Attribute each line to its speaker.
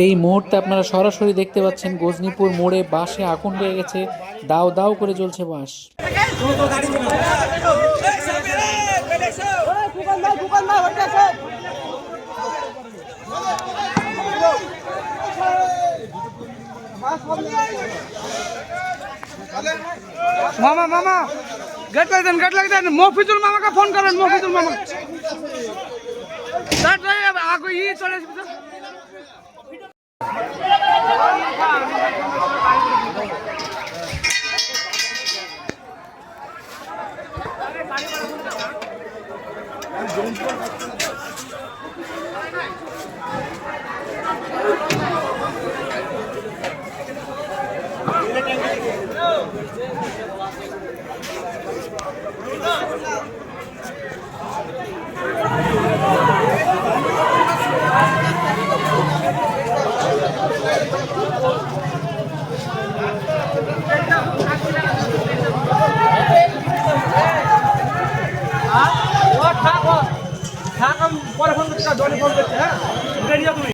Speaker 1: এই মুহূর্তে আপনারা সরাসরি দেখতে পাচ্ছেন গজনীপুর মোড়ে বাসে আগুন লেগে গেছে, দাও দাও করে জ্বলছে বাস।
Speaker 2: मामा मामा गेट लग देन मफिजुल मामा का फोन करें मफिजुल मामा आगे ये चले পরে ফোন করতে